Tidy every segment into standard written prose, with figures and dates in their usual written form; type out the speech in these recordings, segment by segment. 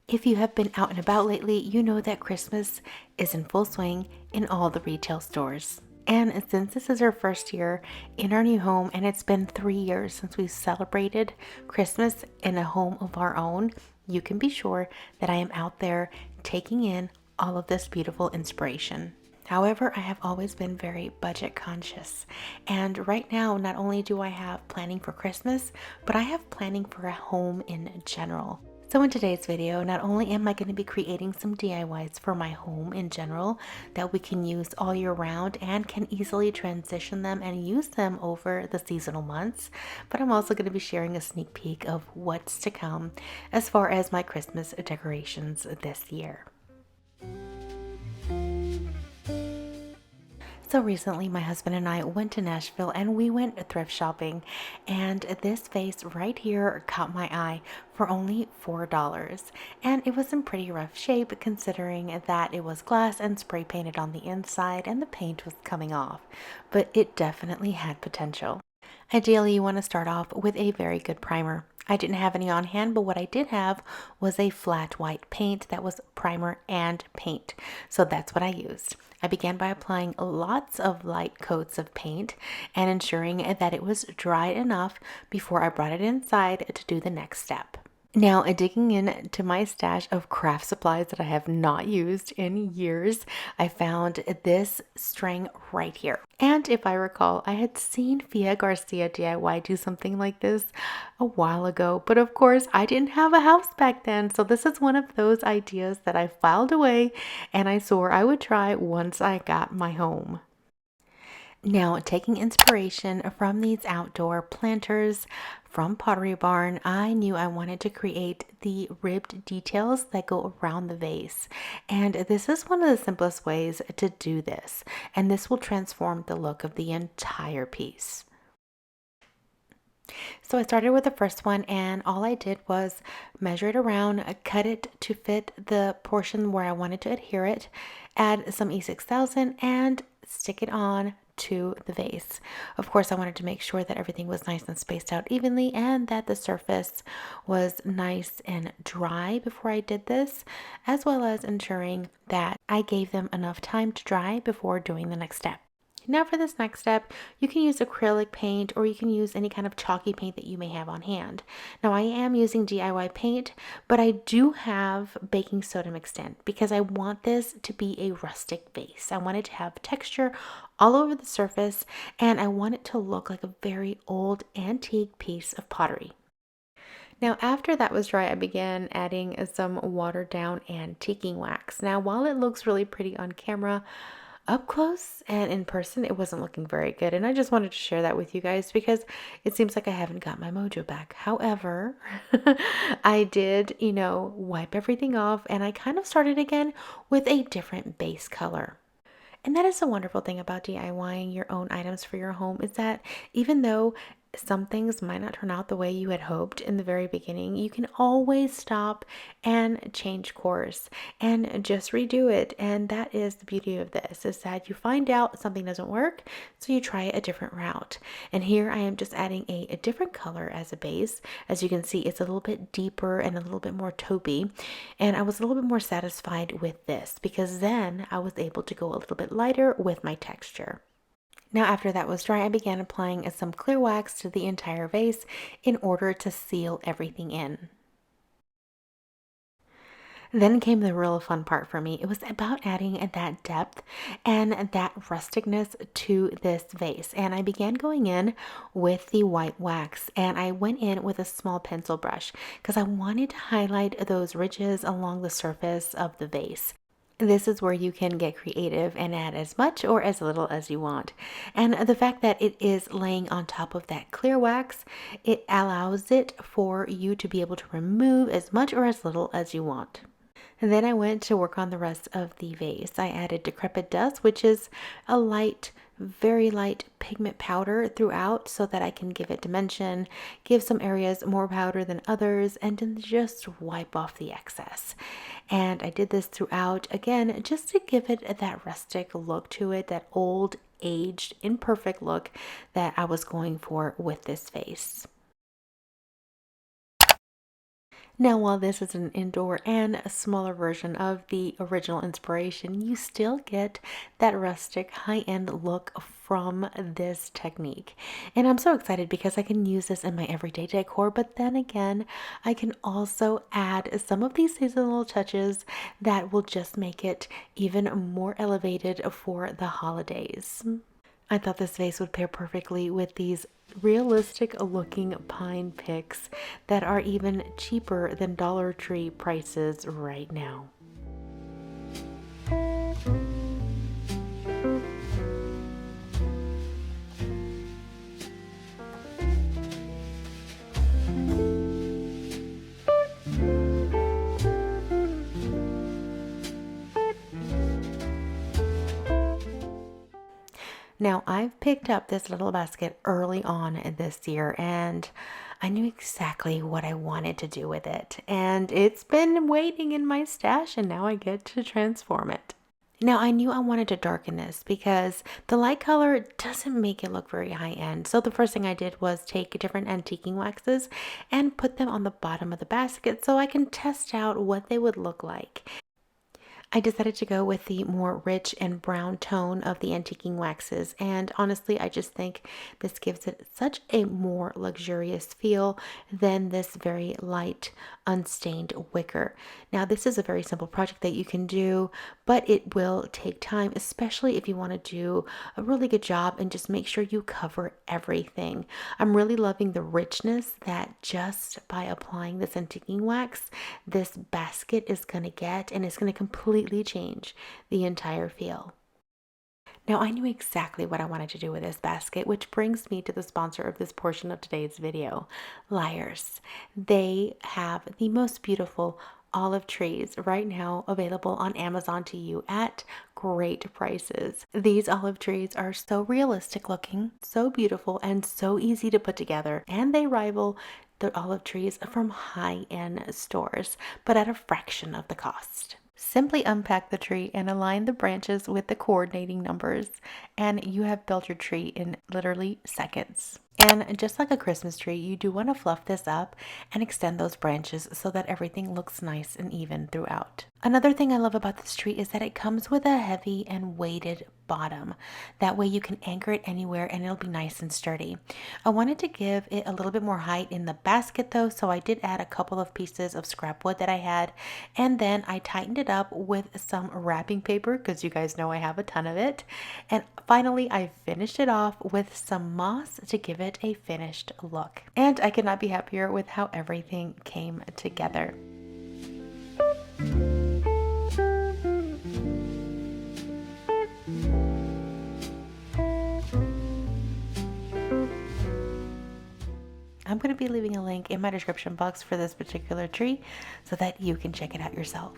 If you have been out and about lately, you know that Christmas is in full swing in all the retail stores. And since this is our first year in our new home, and it's been 3 years since we celebrated Christmas in a home of our own, you can be sure that I am out there taking in all of this beautiful inspiration. However, I have always been very budget conscious. And right now, not only do I have planning for Christmas, but I have planning for a home in general. So in today's video, not only am I going to be creating some DIYs for my home in general that we can use all year round and can easily transition them and use them over the seasonal months, but I'm also going to be sharing a sneak peek of what's to come as far as my Christmas decorations this year. So recently, my husband and I went to Nashville and we went thrift shopping, and this vase right here caught my eye for only $4. And it was in pretty rough shape considering that it was glass and spray painted on the inside and the paint was coming off, but it definitely had potential. Ideally, you want to start off with a very good primer. I didn't have any on hand, but what I did have was a flat white paint that was primer and paint. So that's what I used. I began by applying lots of light coats of paint and ensuring that it was dry enough before I brought it inside to do the next step. Now, digging into my stash of craft supplies that I have not used in years, I found this string right here. And if I recall, I had seen Fia Garcia DIY do something like this a while ago, but of course I didn't have a house back then. So this is one of those ideas that I filed away and I swore I would try once I got my home. Now, taking inspiration from these outdoor planters from Pottery Barn, I knew I wanted to create the ribbed details that go around the vase. And this is one of the simplest ways to do this. And this will transform the look of the entire piece. So I started with the first one, and all I did was measure it around, cut it to fit the portion where I wanted to adhere it, add some E6000 and stick it on to the vase. Of course, I wanted to make sure that everything was nice and spaced out evenly and that the surface was nice and dry before I did this, as well as ensuring that I gave them enough time to dry before doing the next step. Now for this next step, you can use acrylic paint or you can use any kind of chalky paint that you may have on hand. Now I am using DIY paint, but I do have baking soda mixed in because I want this to be a rustic vase. I want it to have texture all over the surface and I want it to look like a very old antique piece of pottery. Now, after that was dry, I began adding some watered down antiquing wax. Now, while it looks really pretty on camera, up close and in person, it wasn't looking very good. And I just wanted to share that with you guys because it seems like I haven't got my mojo back. However, I did, wipe everything off and I kind of started again with a different base color. And that is the wonderful thing about DIYing your own items for your home is that even though some things might not turn out the way you had hoped in the very beginning, you can always stop and change course and just redo it. And that is the beauty of this, is that you find out something doesn't work, so you try a different route. And here I am just adding a different color as a base. As you can see, it's a little bit deeper and a little bit more taupey. And I was a little bit more satisfied with this because then I was able to go a little bit lighter with my texture. Now, after that was dry, I began applying some clear wax to the entire vase in order to seal everything in. Then came the real fun part for me. It was about adding that depth and that rusticness to this vase. And I began going in with the white wax and I went in with a small pencil brush because I wanted to highlight those ridges along the surface of the vase. This is where you can get creative and add as much or as little as you want. And the fact that it is laying on top of that clear wax, it allows it for you to be able to remove as much or as little as you want. And then I went to work on the rest of the vase. I added Decrepit Dust, which is a light, very light pigment powder throughout so that I can give it dimension, give some areas more powder than others, and then just wipe off the excess. And I did this throughout, again, just to give it that rustic look to it, that old, aged, imperfect look that I was going for with this vase. Now, while this is an indoor and a smaller version of the original inspiration, you still get that rustic high-end look from this technique. And I'm so excited because I can use this in my everyday decor, but then again, I can also add some of these seasonal touches that will just make it even more elevated for the holidays. I thought this vase would pair perfectly with these realistic looking pine picks that are even cheaper than Dollar Tree prices right now. Now, I've picked up this little basket early on this year and I knew exactly what I wanted to do with it. And it's been waiting in my stash and now I get to transform it. Now, I knew I wanted to darken this because the light color doesn't make it look very high end. So the first thing I did was take different antiquing waxes and put them on the bottom of the basket so I can test out what they would look like. I decided to go with the more rich and brown tone of the antiquing waxes, and honestly, I just think this gives it such a more luxurious feel than this very light, unstained wicker. Now, this is a very simple project that you can do, but it will take time, especially if you want to do a really good job and just make sure you cover everything. I'm really loving the richness that just by applying this antiquing wax, this basket is going to get, and it's going to completely change the entire feel. Now, I knew exactly what I wanted to do with this basket, which brings me to the sponsor of this portion of today's video, Liars. They have the most beautiful olive trees right now available on Amazon to you at great prices. These olive trees are so realistic looking, so beautiful, and so easy to put together, and they rival the olive trees from high-end stores, but at a fraction of the cost. Simply unpack the tree and align the branches with the coordinating numbers, and you have built your tree in literally seconds. And just like a Christmas tree, you do want to fluff this up and extend those branches so that everything looks nice and even throughout. Another thing I love about this tree is that it comes with a heavy and weighted bottom. That way you can anchor it anywhere and it'll be nice and sturdy. I wanted to give it a little bit more height in the basket though, so I did add a couple of pieces of scrap wood that I had, and then I tightened it up with some wrapping paper because you guys know I have a ton of it. And finally, I finished it off with some moss to give it a finished look. And I could not be happier with how everything came together. I'm going to be leaving a link in my description box for this particular tree so that you can check it out yourself.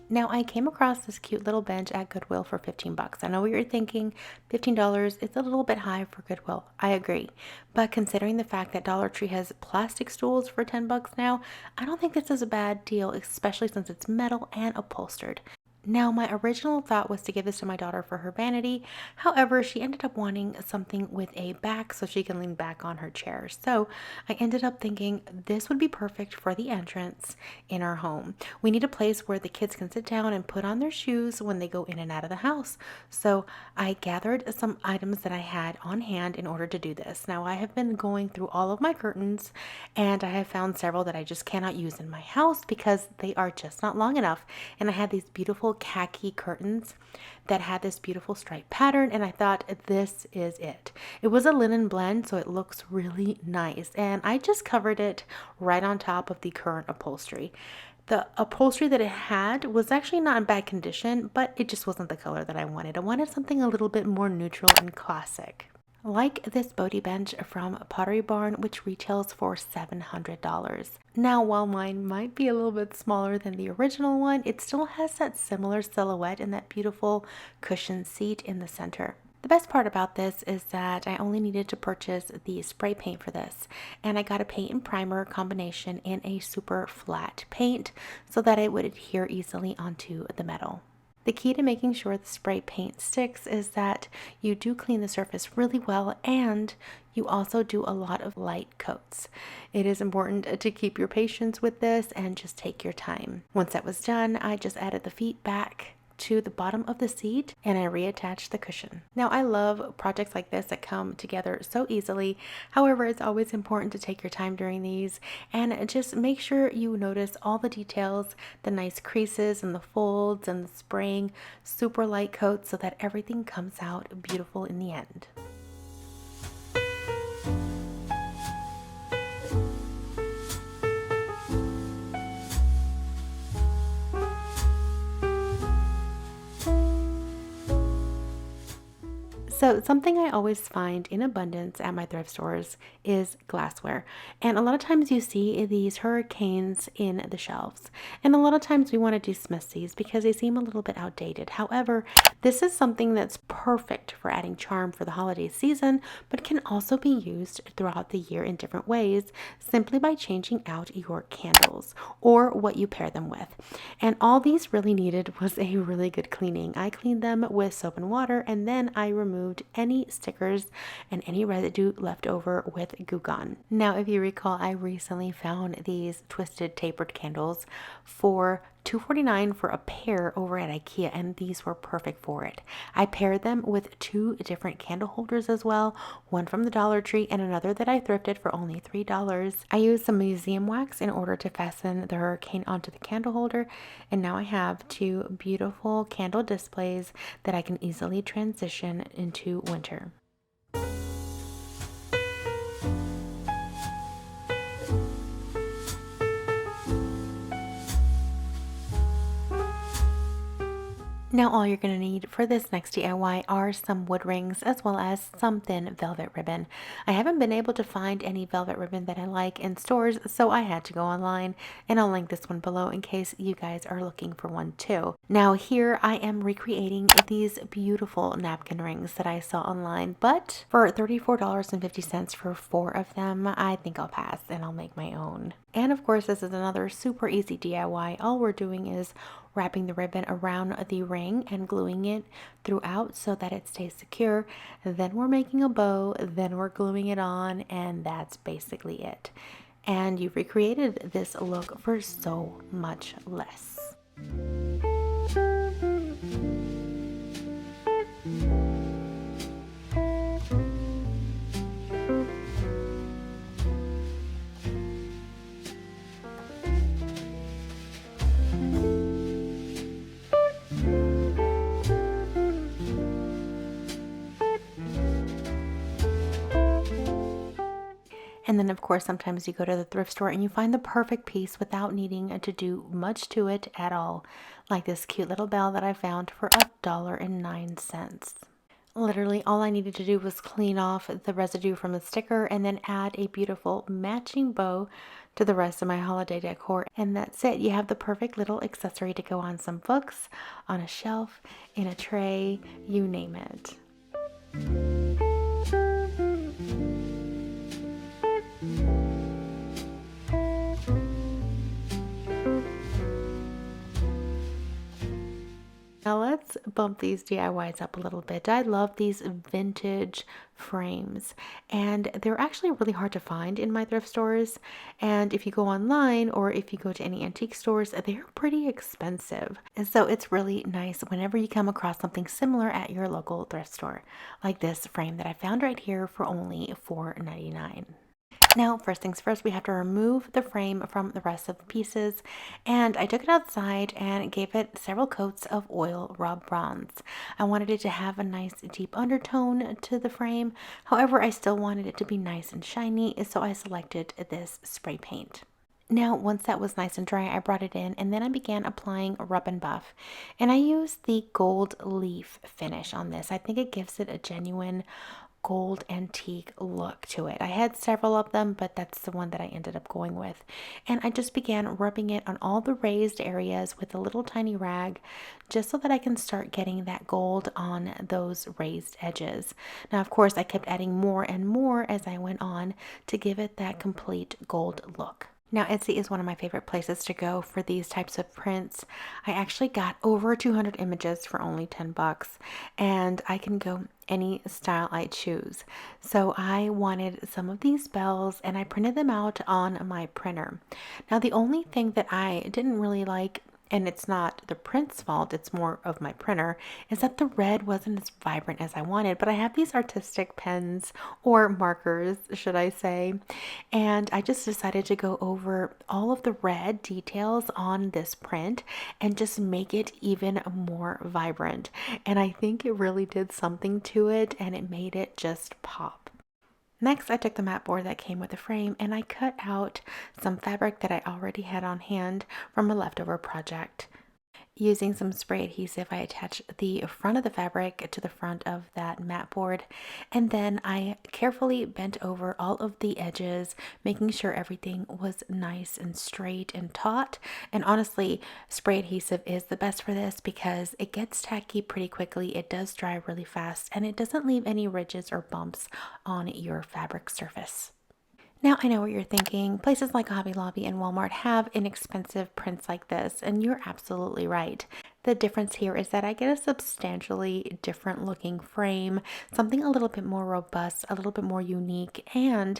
Now, I came across this cute little bench at Goodwill for 15 bucks. I know what you're thinking, $15 is a little bit high for Goodwill. I agree. But considering the fact that Dollar Tree has plastic stools for 10 bucks now, I don't think this is a bad deal, especially since it's metal and upholstered. Now, my original thought was to give this to my daughter for her vanity. However, she ended up wanting something with a back so she can lean back on her chair. So I ended up thinking this would be perfect for the entrance in our home. We need a place where the kids can sit down and put on their shoes when they go in and out of the house. So I gathered some items that I had on hand in order to do this. Now, I have been going through all of my curtains and I have found several that I just cannot use in my house because they are just not long enough. And I had these beautiful khaki curtains that had this beautiful stripe pattern, and I thought this is it. It was a linen blend, so it looks really nice, and I just covered it right on top of the current upholstery. The upholstery that it had was actually not in bad condition, but it just wasn't the color that I wanted. I wanted something a little bit more neutral and classic. Like this Bodhi bench from Pottery Barn, which retails for $700. Now, while mine might be a little bit smaller than the original one, it still has that similar silhouette and that beautiful cushioned seat in the center. The best part about this is that I only needed to purchase the spray paint for this, and I got a paint and primer combination in a super flat paint so that it would adhere easily onto the metal. The key to making sure the spray paint sticks is that you do clean the surface really well and you also do a lot of light coats. It is important to keep your patience with this and just take your time. Once that was done, I just added the feet back to the bottom of the seat and I reattached the cushion. Now I love projects like this that come together so easily. However, it's always important to take your time during these and just make sure you notice all the details, the nice creases and the folds and the spraying, super light coats so that everything comes out beautiful in the end. So something I always find in abundance at my thrift stores is glassware. And a lot of times you see these hurricanes in the shelves. And a lot of times we want to dismiss these because they seem a little bit outdated. However, this is something that's perfect for adding charm for the holiday season, but can also be used throughout the year in different ways simply by changing out your candles or what you pair them with. And all these really needed was a really good cleaning. I cleaned them with soap and water and then I removed any stickers and any residue left over with Goo Gone. Now, if you recall, I recently found these twisted tapered candles for $2.49 for a pair over at IKEA, and these were perfect for it. I paired them with two different candle holders as well, one from the Dollar Tree and another that I thrifted for only $3. I used some museum wax in order to fasten the hurricane onto the candle holder, and now I have two beautiful candle displays that I can easily transition into winter. Now all you're going to need for this next DIY are some wood rings as well as some thin velvet ribbon. I haven't been able to find any velvet ribbon that I like in stores, so I had to go online, and I'll link this one below in case you guys are looking for one too. Now here I am recreating these beautiful napkin rings that I saw online, but for $34.50 for 4 of them, I think I'll pass and I'll make my own. And of course, this is another super easy DIY. All we're doing is wrapping the ribbon around the ring and gluing it throughout so that it stays secure. Then we're making a bow, then we're gluing it on, and that's basically it. And you've recreated this look for so much less. And then, of course, sometimes you go to the thrift store and you find the perfect piece without needing to do much to it at all. Like this cute little bell that I found for $1.09. Literally, all I needed to do was clean off the residue from the sticker and then add a beautiful matching bow to the rest of my holiday decor. And that's it. You have the perfect little accessory to go on some books, on a shelf, in a tray, you name it. Now let's bump these DIYs up a little bit. I love these vintage frames, and they're actually really hard to find in my thrift stores. And if you go online or if you go to any antique stores, they're pretty expensive. And so it's really nice whenever you come across something similar at your local thrift store, like this frame that I found right here for only $4.99. Now, first things first, we have to remove the frame from the rest of the pieces, and I took it outside and gave it several coats of oil rub bronze. I wanted it to have a nice deep undertone to the frame. However, I still wanted it to be nice and shiny, so I selected this spray paint. Now, once that was nice and dry, I brought it in and then I began applying Rub and Buff. And I used the gold leaf finish on this. I think it gives it a genuine gold antique look to it. I had several of them, but that's the one that I ended up going with. And I just began rubbing it on all the raised areas with a little tiny rag, just so that I can start getting that gold on those raised edges. Now, of course, I kept adding more and more as I went on to give it that complete gold look. Now, Etsy is one of my favorite places to go for these types of prints. I actually got over 200 images for only 10 bucks, and I can go any style I choose. So I wanted some of these bells and I printed them out on my printer. Now, the only thing that I didn't really like, and it's not the print's fault, it's more of my printer, is that the red wasn't as vibrant as I wanted. But I have these artistic pens, or markers, should I say, and I just decided to go over all of the red details on this print and just make it even more vibrant. And I think it really did something to it, and it made it just pop. Next, I took the mat board that came with the frame and I cut out some fabric that I already had on hand from a leftover project. Using some spray adhesive, I attached the front of the fabric to the front of that mat board, and then I carefully bent over all of the edges, making sure everything was nice and straight and taut. And honestly, spray adhesive is the best for this because it gets tacky pretty quickly, it does dry really fast, and it doesn't leave any ridges or bumps on your fabric surface. Now, I know what you're thinking. Places like Hobby Lobby and Walmart have inexpensive prints like this, and you're absolutely right. The difference here is that I get a substantially different looking frame, something a little bit more robust, a little bit more unique, and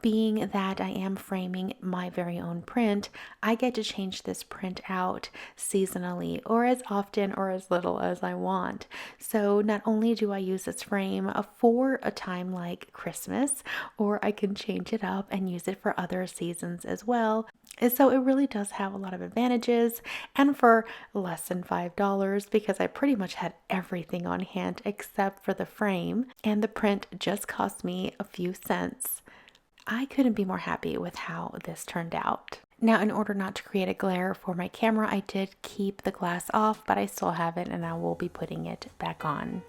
being that I am framing my very own print, I get to change this print out seasonally or as often or as little as I want. So not only do I use this frame for a time like Christmas, or I can change it up and use it for other seasons as well. So it really does have a lot of advantages, and for less than $5 because I pretty much had everything on hand except for the frame, and the print just cost me a few cents. I couldn't be more happy with how this turned out. Now, in order not to create a glare for my camera, I did keep the glass off, but I still have it and I will be putting it back on.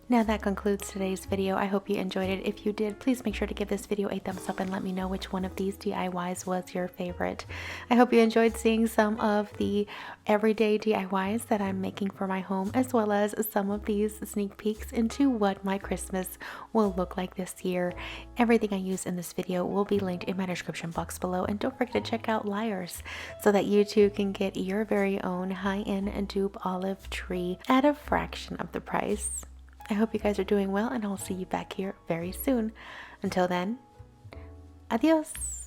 Now that concludes today's video. I hope you enjoyed it. If you did, please make sure to give this video a thumbs up and let me know which one of these DIYs was your favorite. I hope you enjoyed seeing some of the everyday DIYs that I'm making for my home, as well as some of these sneak peeks into what my Christmas will look like this year. Everything I use in this video will be linked in my description box below, and don't forget to check out Liars so that you too can get your very own high-end dupe olive tree at a fraction of the price. I hope you guys are doing well, and I'll see you back here very soon. Until then, adios.